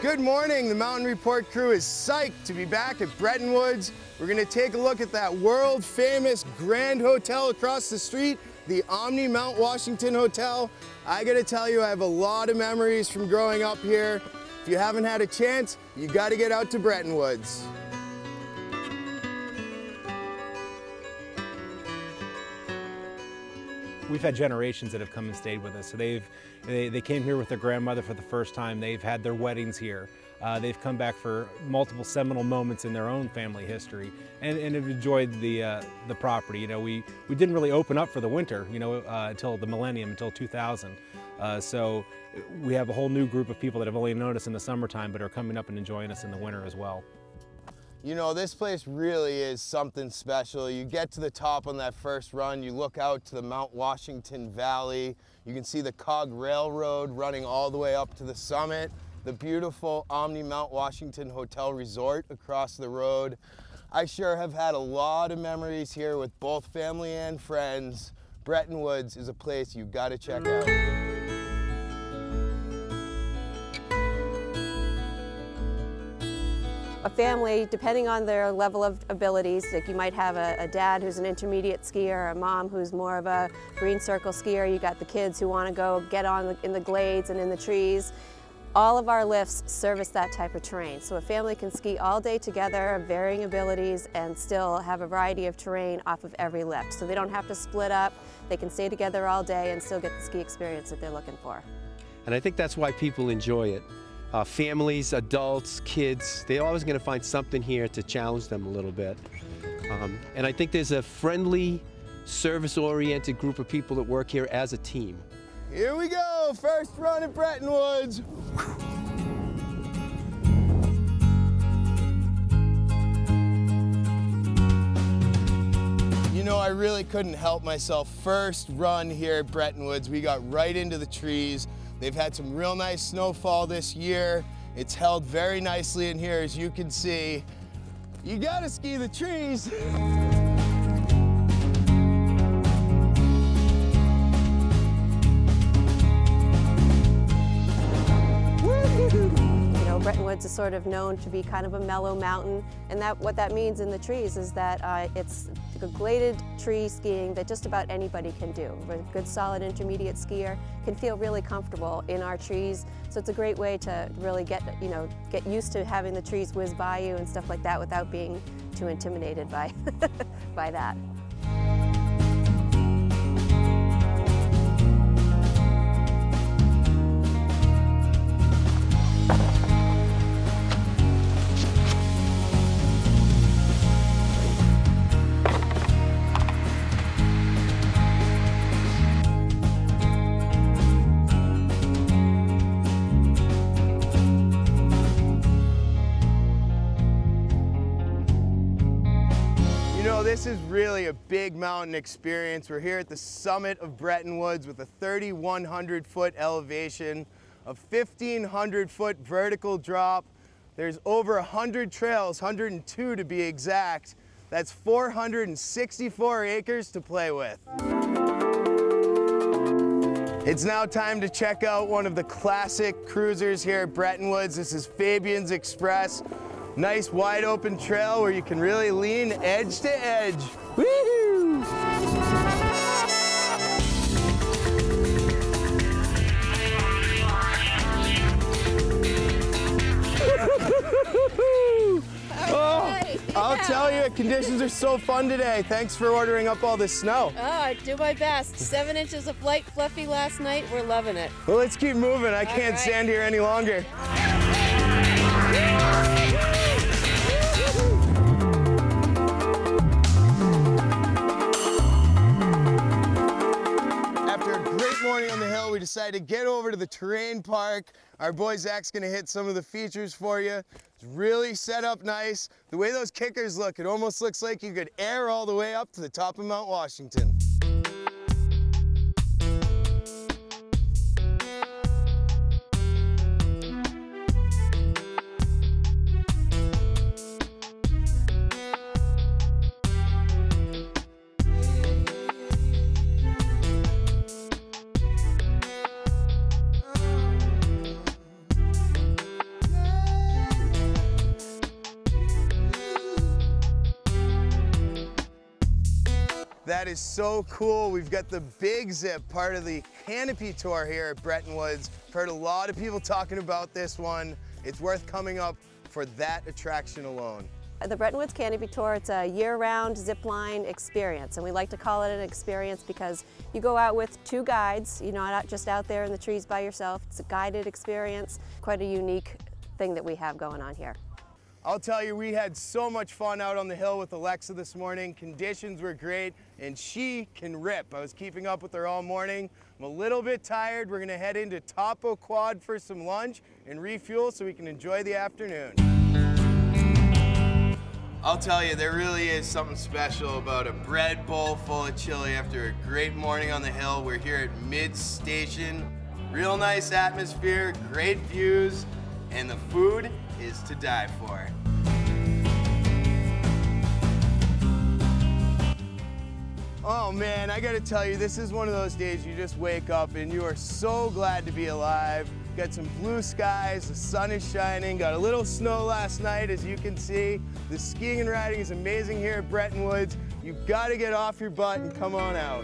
Good morning. The Mountain Report crew is psyched to be back at Bretton Woods. We're going to take a look at that world famous grand hotel across the street, the Omni Mount Washington Hotel. I got to tell you, I have a lot of memories from growing up here. If you haven't had a chance, you got to get out to Bretton Woods. We've had generations that have come and stayed with us. So they came here with their grandmother for the first time. They've had their weddings here. They've come back for multiple seminal moments in their own family history and have enjoyed the property. You know, we didn't really open up for the winter, you know, until the millennium, until 2000. So we have a whole new group of people that have only known us in the summertime but are coming up and enjoying us in the winter as well. You know, this place really is something special. You get to the top on that first run, you look out to the Mount Washington Valley, you can see the Cog Railroad running all the way up to the summit, the beautiful Omni Mount Washington Hotel Resort across the road. I sure have had a lot of memories here with both family and friends. Bretton Woods is a place you gotta check out. A family, depending on their level of abilities, like you might have a dad who's an intermediate skier, a mom who's more of a green circle skier, you got the kids who want to go get on in the glades and in the trees. All of our lifts service that type of terrain. So a family can ski all day together, of varying abilities, and still have a variety of terrain off of every lift. So they don't have to split up, they can stay together all day and still get the ski experience that they're looking for. And I think that's why people enjoy it. Families, adults, kids, they're always going to find something here to challenge them a little bit. And I think there's a friendly, service-oriented group of people that work here as a team. Here we go, first run at Bretton Woods. You know, I really couldn't help myself. First run here at Bretton Woods, we got right into the trees. They've had some real nice snowfall this year. It's held very nicely in here, as you can see. You gotta ski the trees. Bretton Woods is sort of known to be kind of a mellow mountain, and what that means in the trees is that it's a graded tree skiing that just about anybody can do. A good solid intermediate skier can feel really comfortable in our trees, so it's a great way to really get used to having the trees whiz by you and stuff like that without being too intimidated by by that. This is really a big mountain experience. We're here at the summit of Bretton Woods with a 3,100-foot elevation, a 1,500-foot vertical drop. There's over 100 trails, 102 to be exact. That's 464 acres to play with. It's now time to check out one of the classic cruisers here at Bretton Woods. This is Fabian's Express. Nice wide open trail where you can really lean edge to edge. Woohoo! I'll tell you, conditions are so fun today. Thanks for ordering up all this snow. Oh, I do my best. 7 inches of light fluffy last night. We're loving it. Well, let's keep moving. I can't stand here any longer. Morning on the hill, we decided to get over to the terrain park. Our boy Zach's gonna hit some of the features for you. It's really set up nice. The way those kickers look, it almost looks like you could air all the way up to the top of Mount Washington. That is so cool. We've got the Big Zip, part of the canopy tour here at Bretton Woods. Heard a lot of people talking about this one. It's worth coming up for that attraction alone. The Bretton Woods Canopy Tour, it's a year-round zipline experience, and we like to call it an experience because you go out with 2 guides. You're not just out there in the trees by yourself. It's a guided experience, quite a unique thing that we have going on here. I'll tell you, we had so much fun out on the hill with Alexa this morning. Conditions were great, and she can rip. I was keeping up with her all morning. I'm a little bit tired. We're gonna head into Topo Quad for some lunch and refuel so we can enjoy the afternoon. I'll tell you, there really is something special about a bread bowl full of chili after a great morning on the hill. We're here at mid-station. Real nice atmosphere, great views, and the food is to die for. Oh man, I gotta tell you, this is one of those days you just wake up and you are so glad to be alive. Got some blue skies, the sun is shining, got a little snow last night as you can see. The skiing and riding is amazing here at Bretton Woods. You've gotta get off your butt and come on out.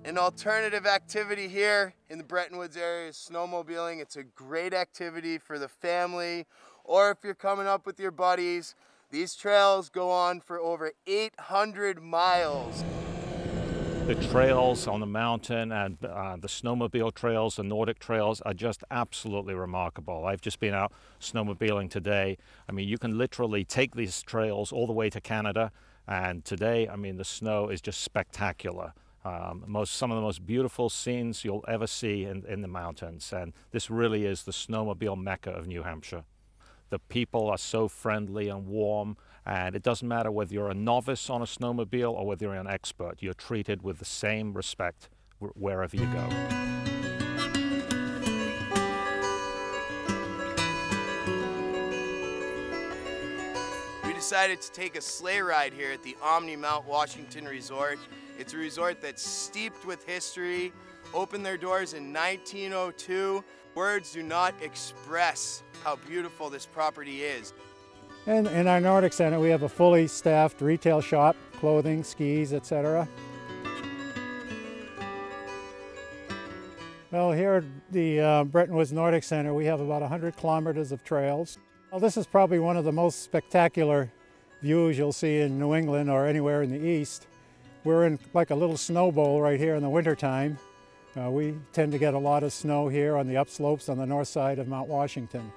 An alternative activity here in the Bretton Woods area is snowmobiling. It's a great activity for the family, or if you're coming up with your buddies. These trails go on for over 800 miles. The trails on the mountain and the snowmobile trails, the Nordic trails are just absolutely remarkable. I've just been out snowmobiling today. I mean, you can literally take these trails all the way to Canada, and today, I mean, the snow is just spectacular. Some of the most beautiful scenes you'll ever see in the mountains, and this really is the snowmobile mecca of New Hampshire. The people are so friendly and warm, and it doesn't matter whether you're a novice on a snowmobile or whether you're an expert. You're treated with the same respect wherever you go. We decided to take a sleigh ride here at the Omni Mount Washington Resort. It's a resort that's steeped with history, opened their doors in 1902. Words do not express how beautiful this property is. And in our Nordic Center, we have a fully staffed retail shop, clothing, skis, etc. Well, here at the Bretton Woods Nordic Center, we have about 100 kilometers of trails. Well, this is probably one of the most spectacular views you'll see in New England or anywhere in the East. We're in like a little snow bowl right here in the wintertime. We tend to get a lot of snow here on the upslopes on the north side of Mount Washington.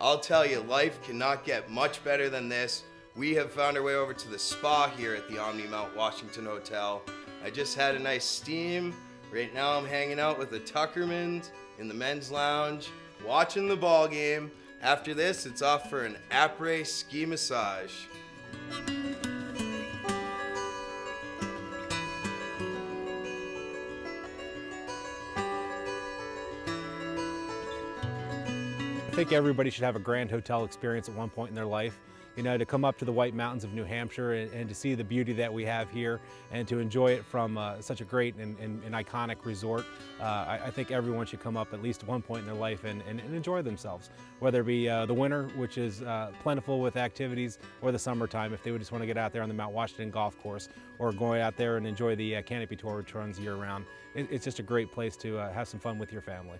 I'll tell you, life cannot get much better than this. We have found our way over to the spa here at the Omni Mount Washington Hotel. I just had a nice steam. Right now I'm hanging out with the Tuckermans in the men's lounge, watching the ball game. After this, it's off for an après ski massage. I think everybody should have a grand hotel experience at one point in their life. You know, to come up to the White Mountains of New Hampshire and to see the beauty that we have here and to enjoy it from such a great and iconic resort. I think everyone should come up at least one point in their life and enjoy themselves, whether it be the winter, which is plentiful with activities, or the summertime if they would just want to get out there on the Mount Washington golf course, or going out there and enjoy the canopy tour which runs year round. It's just a great place to have some fun with your family.